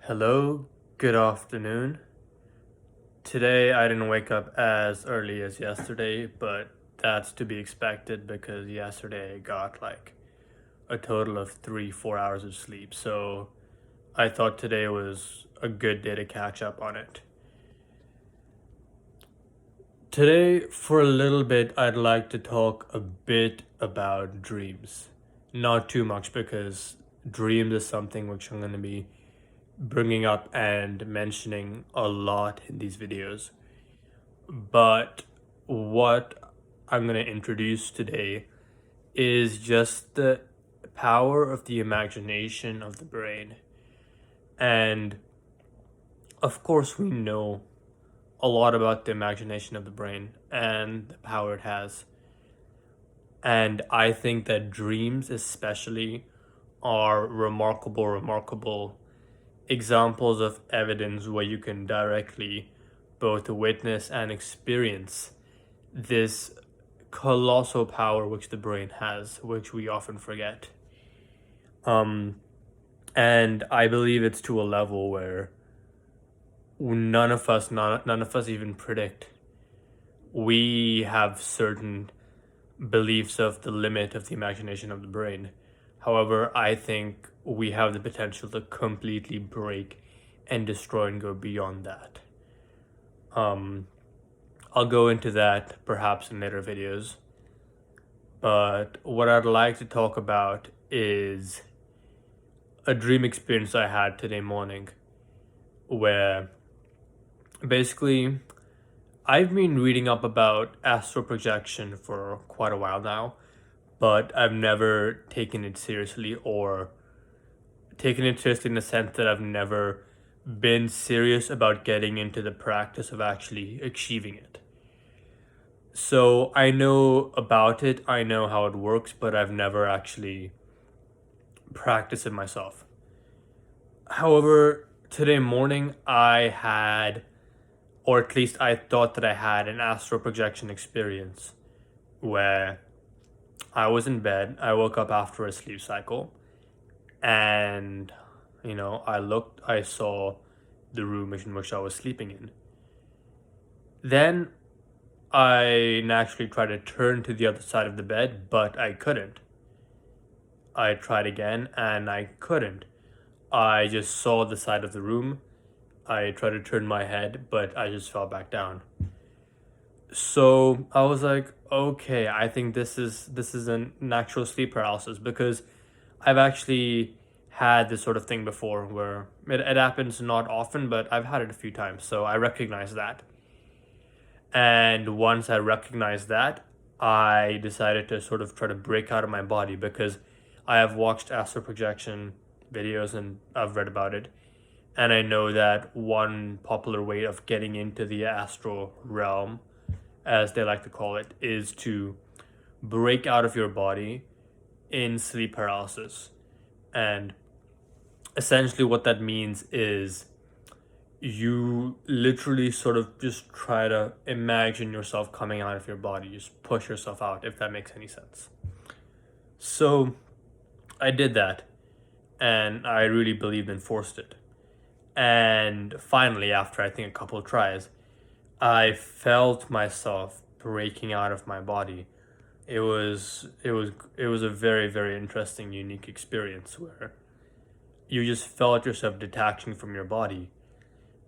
Hello, good afternoon. Today I didn't wake up as early as yesterday, but that's to be expected because yesterday I got like a total of 3-4 hours of sleep. So I thought today was a good day to catch up on it. Today, for a little bit, I'd like to talk a bit about dreams. Not too much because dreams is something which I'm going to be bringing up and mentioning a lot in these videos. But what I'm going to introduce today is just the power of the imagination of the brain. And of course, we know a lot about the imagination of the brain and the power it has. And I think that dreams, especially, are remarkable examples of evidence where you can directly both witness and experience this colossal power which the brain has, which we often forget. Um, and I believe it's to a level where none of us even predict. We have certain beliefs of the limit of the imagination of the brain. However, I think we have the potential to completely break and destroy and go beyond that. Um, I'll go into that perhaps in later videos. But what I'd like to talk about is a dream experience I had today morning where basically I've been reading up about astral projection for quite a while now, but I've never taken it seriously or taken it seriously in the sense that I've never been serious about getting into the practice of actually achieving it. So I know about it, I know how it works, but I've never actually practiced it myself. However, today morning I had, or at least I thought that I had, an astral projection experience where I was in bed. I woke up after a sleep cycle and, I saw the room in which I was sleeping in. Then I naturally tried to turn to the other side of the bed, but I couldn't. I tried again and I couldn't. I just saw the side of the room. I tried to turn my head, but I just fell back down. So I was like, okay, I think this is an actual sleep paralysis because I've actually had this sort of thing before where it happens not often, but I've had it a few times. So I recognize that. And once I recognized that, I decided to sort of try to break out of my body because I have watched astral projection videos and I've read about it. And I know that one popular way of getting into the astral realm, as they like to call it, is to break out of your body in sleep paralysis. And essentially, what that means is you literally sort of just try to imagine yourself coming out of your body, just push yourself out, if that makes any sense. So I did that, and I really believed and forced it. And finally, after I think a couple of tries, I felt myself breaking out of my body. It was a very interesting, unique experience where you just felt yourself detaching from your body.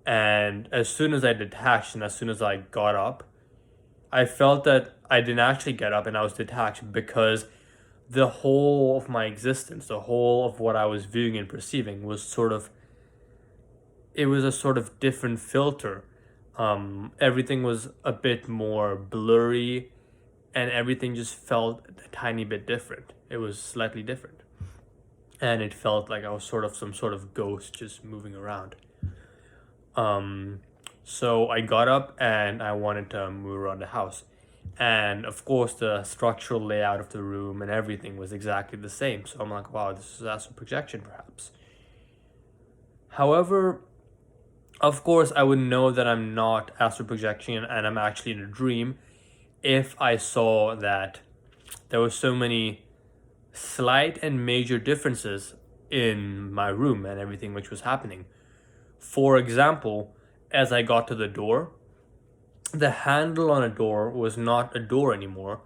And as soon as I detached and as soon as I got up, I felt that I didn't actually get up and I was detached because the whole of my existence, the whole of what I was viewing and perceiving was it was a sort of different filter. Everything was a bit more blurry and everything just felt a tiny bit different. It was slightly different. And it felt like I was sort of some sort of ghost just moving around. Um, so I got up and I wanted to move around the house. And of course, the structural layout of the room and everything was exactly the same. So I'm like, wow, this is astral projection, perhaps. However, of course, I would know that I'm not astral projection and I'm actually in a dream if I saw that there were so many slight and major differences in my room and everything which was happening. For example, as I got to the door, the handle on a door was not a door anymore.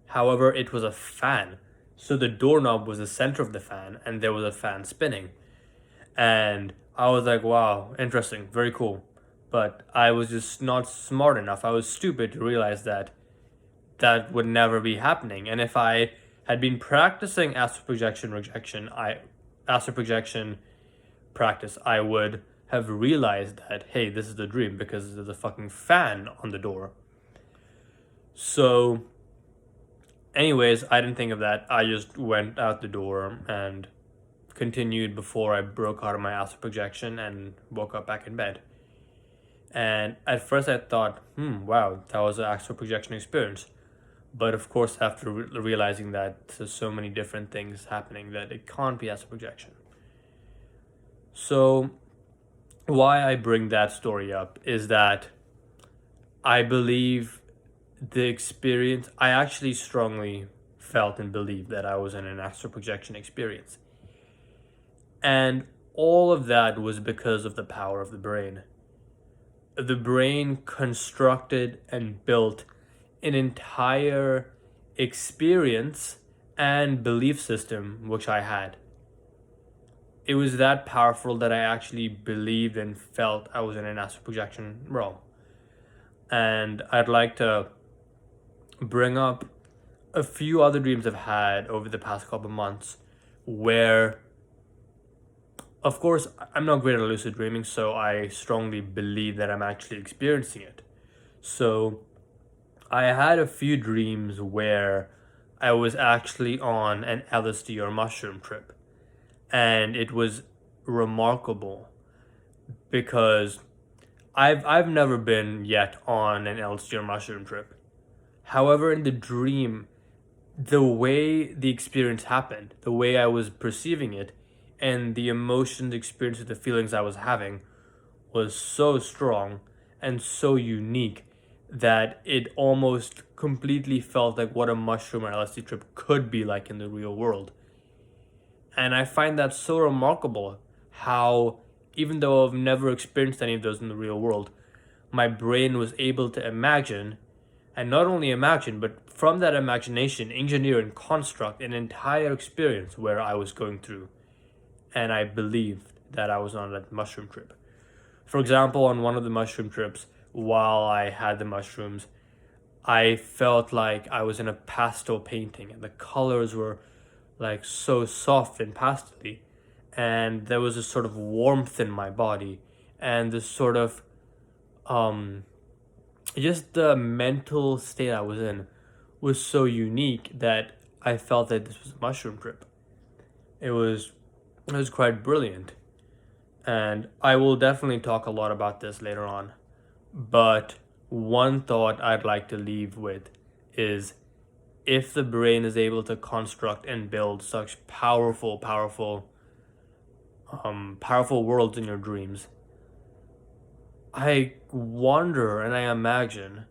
However, it was a fan. So the doorknob was the center of the fan, and there was a fan spinning. And I was like, wow, interesting, very cool. But I was just not smart enough. I was stupid to realize that that would never be happening. And if I had been practicing astral projection practice, I would have realized that, hey, this is a dream because there's a fucking fan on the door. So, anyways, I didn't think of that. I just went out the door and continued before I broke out of my astral projection and woke up back in bed. And at first I thought, wow, that was an astral projection experience. But of course, after realizing that there's so many different things happening, that it can't be astral projection. So, why I bring that story up is that I believe the experience, I actually strongly felt and believed that I was in an astral projection experience. And all of that was because of the power of the brain. The brain constructed and built an entire experience and belief system which I had. It was that powerful that I actually believed and felt I was in an astral projection realm. And I'd like to bring up a few other dreams I've had over the past couple of months where, of course, I'm not great at lucid dreaming, so I strongly believe that I'm actually experiencing it. So I had a few dreams where I was actually on an LSD or mushroom trip. And it was remarkable because I've never been yet on an LSD or mushroom trip. However, in the dream, the way the experience happened, the way I was perceiving it, and the emotions, experiences, the feelings I was having was so strong and so unique that it almost completely felt like what a mushroom or LSD trip could be like in the real world. And I find that so remarkable how, even though I've never experienced any of those in the real world, my brain was able to imagine, and not only imagine, but from that imagination, engineer and construct an entire experience where I was going through. And I believed that I was on that mushroom trip. For example, on one of the mushroom trips, while I had the mushrooms, I felt like I was in a pastel painting and the colors were like so soft and pastely, and there was this sort of warmth in my body and this sort of just the mental state I was in was so unique that I felt that this was a mushroom trip. It was quite brilliant, and I will definitely talk a lot about this later on. But one thought I'd like to leave with is, if the brain is able to construct and build such powerful worlds in your dreams, I wonder and I imagine,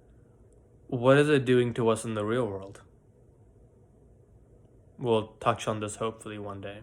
what is it doing to us in the real world? We'll touch on this hopefully one day.